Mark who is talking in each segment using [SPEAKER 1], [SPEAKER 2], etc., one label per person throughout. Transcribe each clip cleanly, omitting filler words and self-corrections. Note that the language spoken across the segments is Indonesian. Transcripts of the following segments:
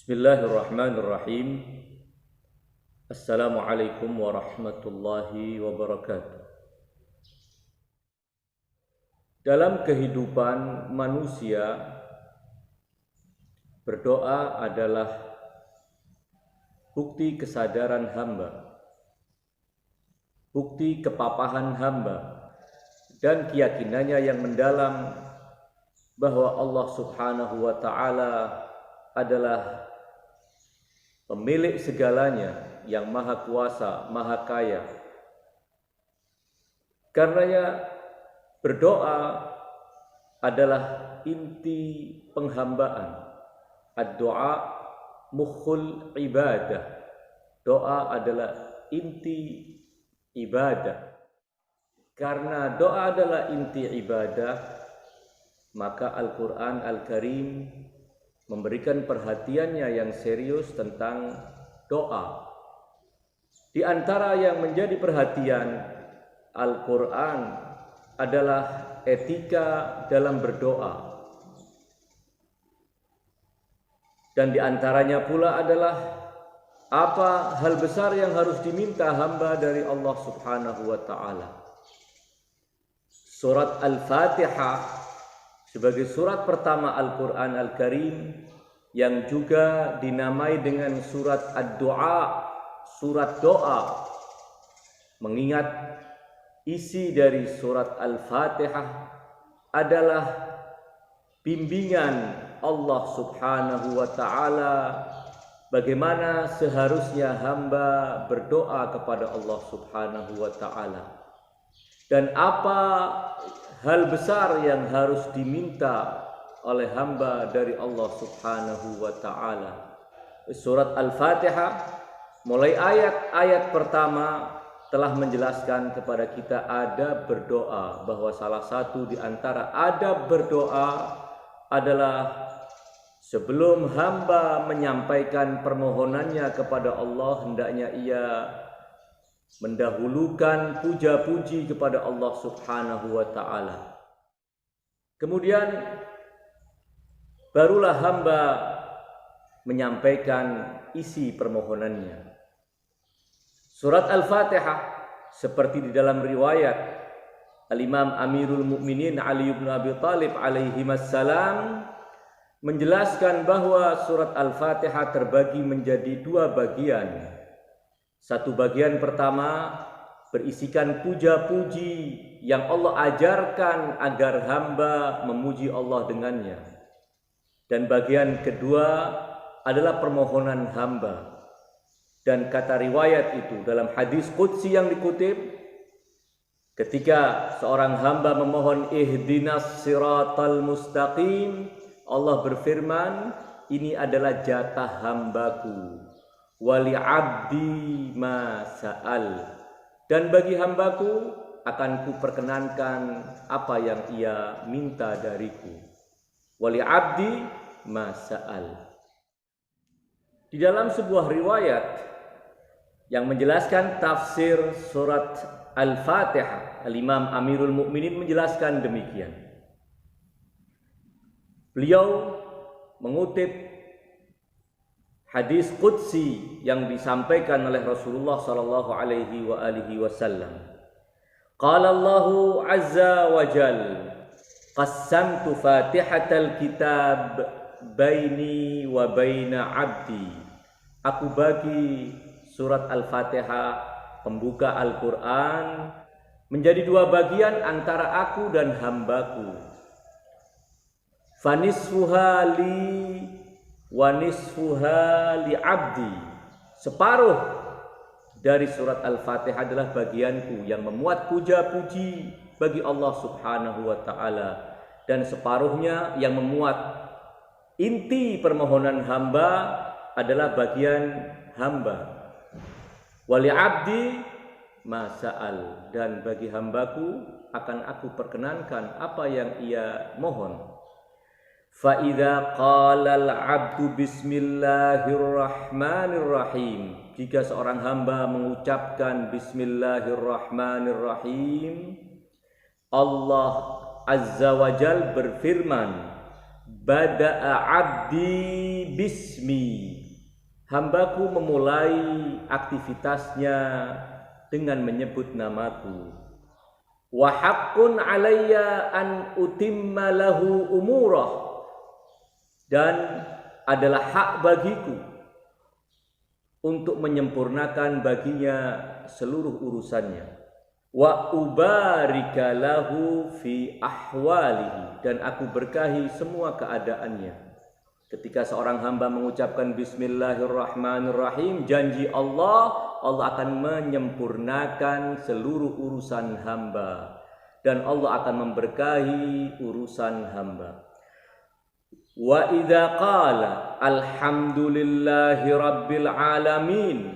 [SPEAKER 1] Bismillahirrahmanirrahim. Assalamualaikum warahmatullahi wabarakatuh. Dalam kehidupan manusia, berdoa adalah bukti kesadaran hamba, bukti kepapahan hamba, dan keyakinannya yang mendalam bahwa Allah Subhanahu wa Ta'ala adalah pemilik segalanya, yang maha kuasa, maha kaya. Karenanya berdoa adalah inti penghambaan. Ad-doa mukhul ibadah. Doa adalah inti ibadah. Karena doa adalah inti ibadah, maka Al-Quran Al-Karim memberikan perhatiannya yang serius tentang doa. Di antara yang menjadi perhatian Al-Quran adalah etika dalam berdoa. Dan di antaranya pula adalah apa hal besar yang harus diminta hamba dari Allah Subhanahu wa Ta'ala. Surat Al-Fatihah sebagai surat pertama Al-Quran Al-Karim, yang juga dinamai dengan surat Ad-Doa, surat doa, mengingat isi dari surat Al-Fatihah adalah bimbingan Allah Subhanahu wa Ta'ala bagaimana seharusnya hamba berdoa kepada Allah Subhanahu wa Ta'ala, dan apa hal besar yang harus diminta oleh hamba dari Allah Subhanahu wa Ta'ala. Surat Al-Fatihah mulai ayat-ayat pertama telah menjelaskan kepada kita adab berdoa, bahwa salah satu di antara adab berdoa adalah sebelum hamba menyampaikan permohonannya kepada Allah, hendaknya ia mendahulukan puja-puji kepada Allah Subhanahu wa Ta'ala. Kemudian barulah hamba menyampaikan isi permohonannya. Surat Al-Fatihah seperti di dalam riwayat Al-Imam Amirul Mukminin Ali bin Abi Thalib alaihi wassalam menjelaskan bahwa surat Al-Fatihah terbagi menjadi dua bagian. Satu bagian pertama berisikan puja-puji yang Allah ajarkan agar hamba memuji Allah dengannya. Dan bagian kedua adalah permohonan hamba. Dan kata riwayat itu dalam hadis qudsi yang dikutip, ketika seorang hamba memohon ihdinas siratal mustaqim, Allah berfirman, ini adalah jatah hambaku. Wali abdi ma sa'al, dan bagi hambaku akan kuperkenankan apa yang ia minta dariku. Wali abdi ma sa'al. Di dalam sebuah riwayat yang menjelaskan tafsir surat Al-Fatihah, Al-Imam Amirul Mukminin menjelaskan demikian. Beliau mengutip hadis qudsi yang disampaikan oleh Rasulullah sallallahu alaihi wasallam. Qala Allahu azza wa jal, qassamtu fatihatal kitab baini wa baina abdi. Aku bagi surat Al-Fatihah, pembuka Al-Quran, menjadi dua bagian antara aku dan hambaku. Fanisfuha li wa nisfuha li abdi. Separuh dari surat Al-Fatihah adalah bagianku yang memuat puja-puji bagi Allah Subhanahu wa Ta'ala, dan separuhnya yang memuat inti permohonan hamba adalah bagian hamba. Wali abdi ma sa'al, dan bagi hambaku akan aku perkenankan apa yang ia mohon. Fa'idha qalal abdu bismillahirrahmanirrahim, jika seorang hamba mengucapkan bismillahirrahmanirrahim, Allah Azza wa Jal berfirman, bada'a abdi bismi. Hambaku memulai aktivitasnya dengan menyebut namaku. Wa haqqun alayya an utimma lahu umurah. Dan adalah hak bagiku untuk menyempurnakan baginya seluruh urusannya. Wa ubarika lahu fi ahwalihi, dan aku berkahi semua keadaannya. Ketika seorang hamba mengucapkan bismillahirrahmanirrahim, janji Allah akan menyempurnakan seluruh urusan hamba dan Allah akan memberkahi urusan hamba. Wa idza qala alhamdulillahi rabbil alamin,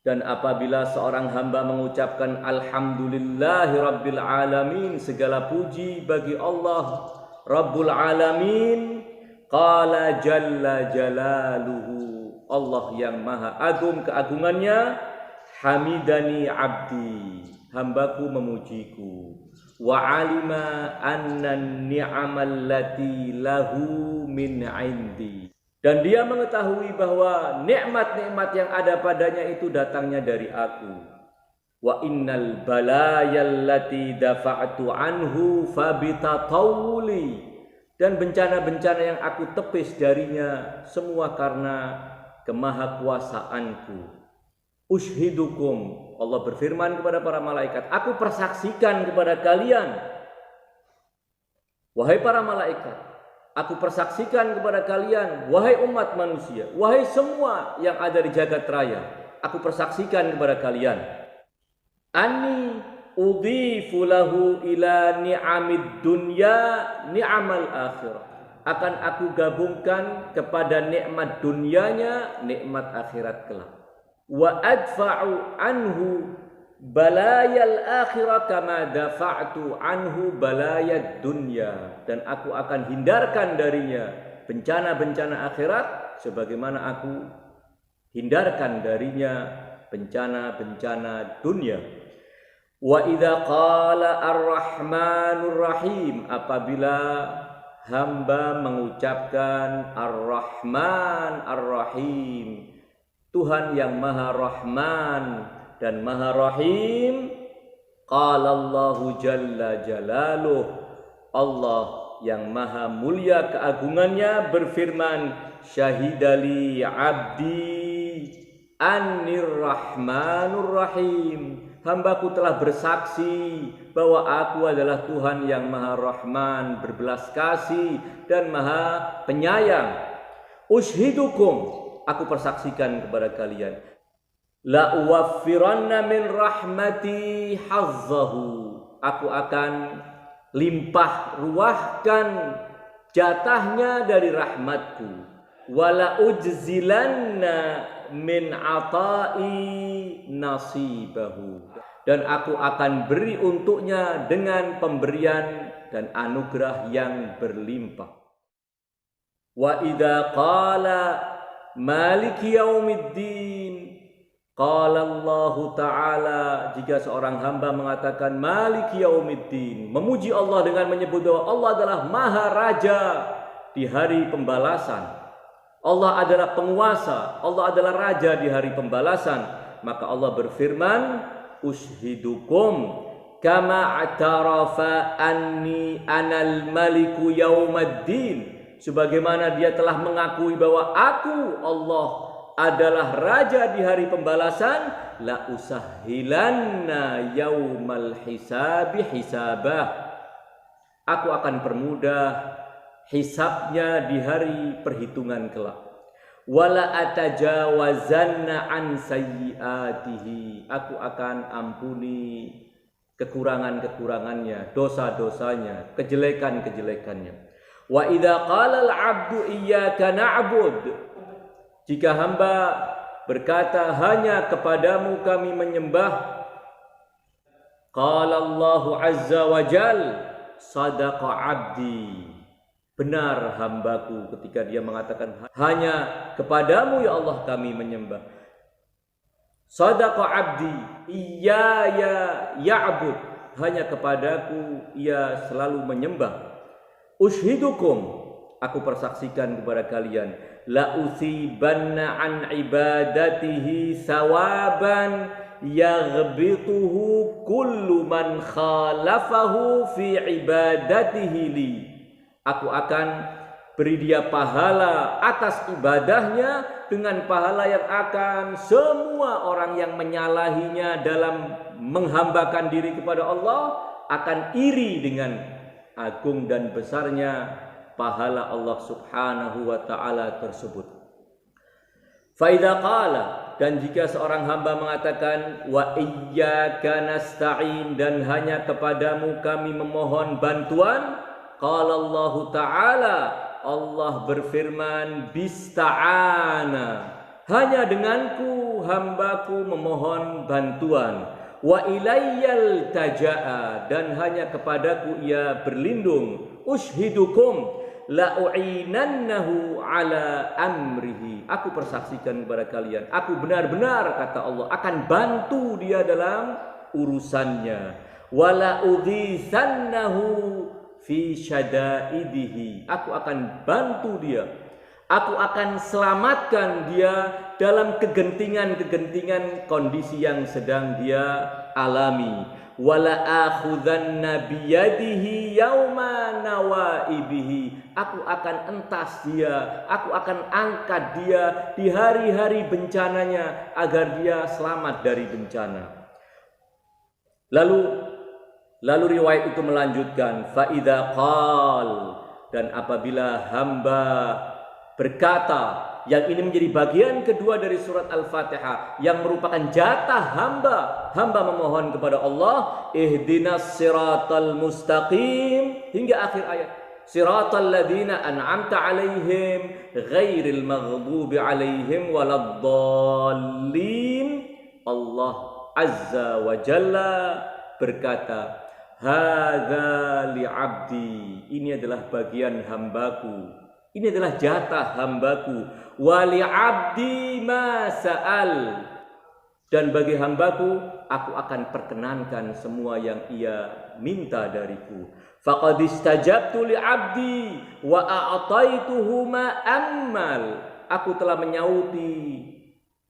[SPEAKER 1] dan apabila seorang hamba mengucapkan alhamdulillahi rabbil alamin, segala puji bagi Allah Rabbul alamin, qala jalla jalaluhu, Allah yang maha agung keagungannya, hamidani abdi, hambaku memujiku. Wa alima anna ni'amal lati lahu min indi, dan dia mengetahui bahwa nikmat-nikmat yang ada padanya itu datangnya dari aku. Wa innal balayal lati dafa'tu anhu fabitatawuli, dan bencana-bencana yang aku tepis darinya semua karena kemahakuasaanku. Ushidukum, Allah berfirman kepada para malaikat, aku persaksikan kepada kalian, wahai para malaikat, aku persaksikan kepada kalian, wahai umat manusia, wahai semua yang ada di jagat raya, aku persaksikan kepada kalian, anni udhifu lahu ila ni'amid dunya ni'amal akhirah, akan aku gabungkan kepada nikmat dunianya nikmat akhirat kelak. Wa adfa'u anhu balayal akhirah kama dafa'tu anhu balayad dunya, dan aku akan hindarkan darinya bencana-bencana akhirat sebagaimana aku hindarkan darinya bencana-bencana dunia. Wa idza qala ar-rahmanur rahim, apabila hamba mengucapkan ar-rahman ar-rahim, Tuhan yang maha rahman dan maha rahim, qala Allahu jalla jalaluh, Allah yang maha mulia keagungannya berfirman, syahidali abdi annir rahmanur rahim, hambaku telah bersaksi bahwa aku adalah Tuhan yang maha rahman, berbelas kasih dan maha penyayang. Ushidukum, aku persaksikan kepada kalian, la uwaffiranna min rahmati hazzahu, aku akan limpah ruahkan jatahnya dari rahmatku, wala ujzilanna min atai nasibahu, dan aku akan beri untuknya dengan pemberian dan anugerah yang berlimpah. Wa idza qala maliki yaumiddin, qala Allah Ta'ala, jika seorang hamba mengatakan maliki yaumiddin, memuji Allah dengan menyebut bahwa Allah adalah maha raja di hari pembalasan, Allah adalah penguasa, Allah adalah raja di hari pembalasan, maka Allah berfirman, ushidukum kama atarafa anni anal maliku yaumaddin, sebagaimana dia telah mengakui bahwa aku Allah adalah raja di hari pembalasan, la usahhilanna yaumal hisabi hisabah, aku akan permudah hisabnya di hari perhitungan kelak. Wala atajawazanna an sayyiatihi, aku akan ampuni kekurangan-kekurangannya, dosa-dosanya, kejelekan-kejelekannya. Wa idza qala al-'abdu iyyaka na'bud, jika hamba berkata hanya kepadamu kami menyembah, qala Allahu azza wa jal, sadaqa 'abdi, benar hambaku ketika dia mengatakan hanya kepadamu ya Allah kami menyembah. Sadaqa 'abdi iyyaya ya'bud, hanya kepadaku ia selalu menyembah. Ushidukum, aku persaksikan kepada kalian, la usibanna an ibadatihi sawaban yaghbituhu kullu man khalafahu fi ibadatihi li. Aku akan beri dia pahala atas ibadahnya dengan pahala yang akan semua orang yang menyalahinya dalam menghambakan diri kepada Allah akan iri dengan agung dan besarnya pahala Allah Subhanahu wa taala tersebut. Fa idza qala, dan jika seorang hamba mengatakan wa iyyaka nasta'in, dan hanya kepadamu kami memohon bantuan, qala Allah taala, Allah berfirman, bista'ana, hanya denganku hambaku memohon bantuan, wa ilayyal taja'a, dan hanya kepadaku ia berlindung, ushidukum la u'inannahu ala amrihi, aku persaksikan kepada kalian, aku benar-benar, kata Allah, akan bantu dia dalam urusannya, wala udhisannahu fi syadaidihi, aku akan bantu dia, aku akan selamatkan dia dalam kegentingan-kegentingan kondisi yang sedang dia alami, wala akhudhanna biyadihi yauma nawaibihi, aku akan entas dia, aku akan angkat dia di hari-hari bencananya agar dia selamat dari bencana. Lalu riwayat itu melanjutkan, fa idza qal, dan apabila hamba berkata, yang ini menjadi bagian kedua dari surat Al-Fatihah yang merupakan jatah hamba memohon kepada Allah, ihdinas siratal mustaqim, hingga akhir ayat, siratal ladzina an'amta alaihim ghairil maghdubi alaihim waladdallin. Allah Azza wa Jalla berkata, hadza li'abdi, ini adalah bagian hambaku, ini adalah jatah hambaku, wa li'abdi ma sa'al, dan bagi hambaku aku akan perkenankan semua yang ia minta dariku. Faqad istajabtu li'abdi wa a'taituhu ma ammal, aku telah menyauti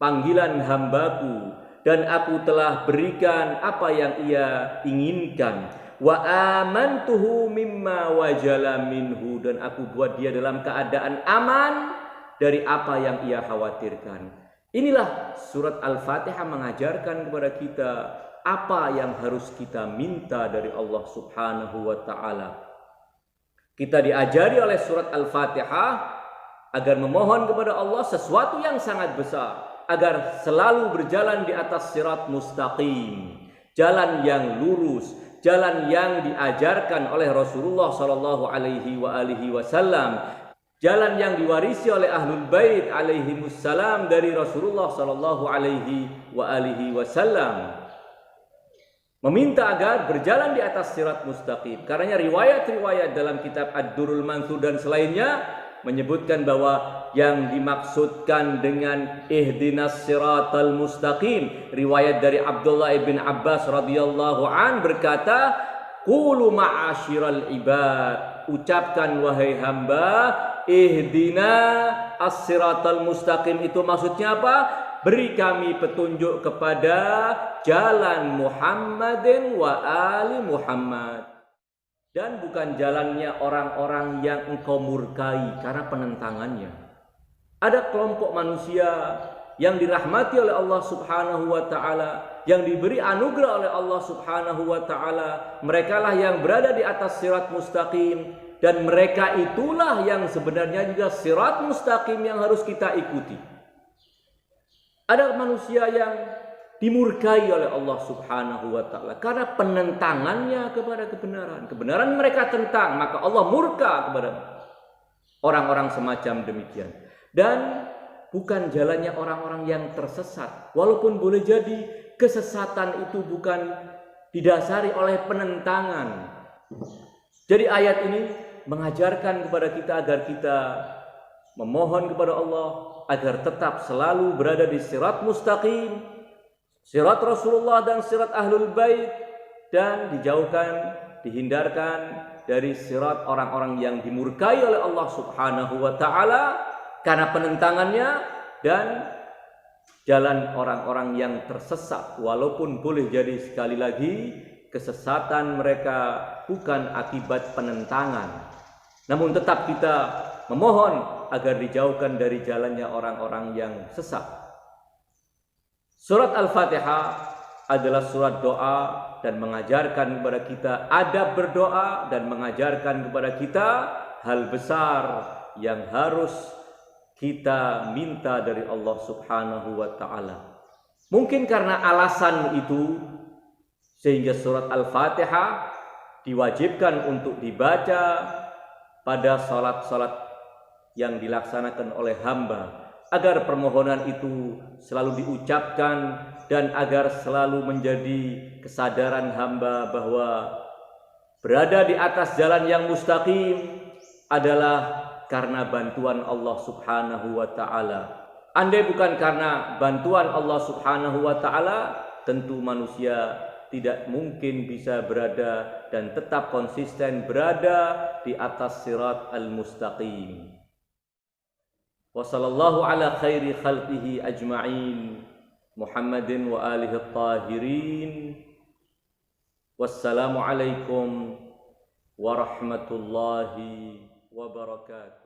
[SPEAKER 1] panggilan hambaku dan aku telah berikan apa yang ia inginkan. Wa amantuhu mimma wajala minhu, dan aku buat dia dalam keadaan aman dari apa yang ia khawatirkan. Inilah surat Al-Fatihah mengajarkan kepada kita apa yang harus kita minta dari Allah Subhanahu wa taala. Kita diajari oleh surat Al-Fatihah agar memohon kepada Allah sesuatu yang sangat besar, agar selalu berjalan di atas sirat mustaqim, jalan yang lurus, jalan yang diajarkan oleh Rasulullah sallallahu alaihi wasallam, jalan yang diwarisi oleh Ahlul Bait alaihimussalam dari Rasulullah sallallahu alaihi wasallam. Meminta agar berjalan di atas sirat mustaqim. Karena riwayat-riwayat dalam kitab Ad-Durrul Mansur dan selainnya menyebutkan bahwa yang dimaksudkan dengan ihdinas siratal mustaqim, riwayat dari Abdullah ibn Abbas radhiyallahu an berkata, qulu ma'asyiral ibad, ucapkan wahai hamba, ihdina as-siratal mustaqim, itu maksudnya apa? Beri kami petunjuk kepada jalan Muhammadin wa ali Muhammad, dan bukan jalannya orang-orang yang engkau murkai karena penentangannya. Ada kelompok manusia yang dirahmati oleh Allah Subhanahu wa taala, yang diberi anugerah oleh Allah Subhanahu wa taala, merekalah yang berada di atas sirat mustaqim, dan mereka itulah yang sebenarnya juga sirat mustaqim yang harus kita ikuti. Ada manusia yang dimurkai oleh Allah Subhanahu wa taala karena penentangannya kepada kebenaran. Kebenaran mereka tentang, maka Allah murka kepada orang-orang semacam demikian. Dan bukan jalannya orang-orang yang tersesat. Walaupun boleh jadi kesesatan itu bukan didasari oleh penentangan. Jadi ayat ini mengajarkan kepada kita agar kita memohon kepada Allah agar tetap selalu berada di sirat mustaqim, sirat Rasulullah dan sirat Ahlul Bait, dan dijauhkan, dihindarkan dari sirat orang-orang yang dimurkai oleh Allah Subhanahu wa taala karena penentangannya, dan jalan orang-orang yang tersesat, walaupun boleh jadi sekali lagi kesesatan mereka bukan akibat penentangan, namun tetap kita memohon agar dijauhkan dari jalannya orang-orang yang sesat. Surat Al-Fatihah adalah surat doa dan mengajarkan kepada kita adab berdoa, dan mengajarkan kepada kita hal besar yang harus kita minta dari Allah Subhanahu wa taala. Mungkin karena alasan itu sehingga surat Al-Fatihah diwajibkan untuk dibaca pada salat-salat yang dilaksanakan oleh hamba, agar permohonan itu selalu diucapkan dan agar selalu menjadi kesadaran hamba bahwa berada di atas jalan yang mustaqim adalah karena bantuan Allah Subhanahu wa taala. Andai bukan karena bantuan Allah Subhanahu wa taala, tentu manusia tidak mungkin bisa berada dan tetap konsisten berada di atas sirat al-mustaqim. Wa sallallahu ala khairi khalqihi ajma'in, Muhammadin wa alihi at-tahirin. Wassalamu alaikum warahmatullahi wabarakatuh.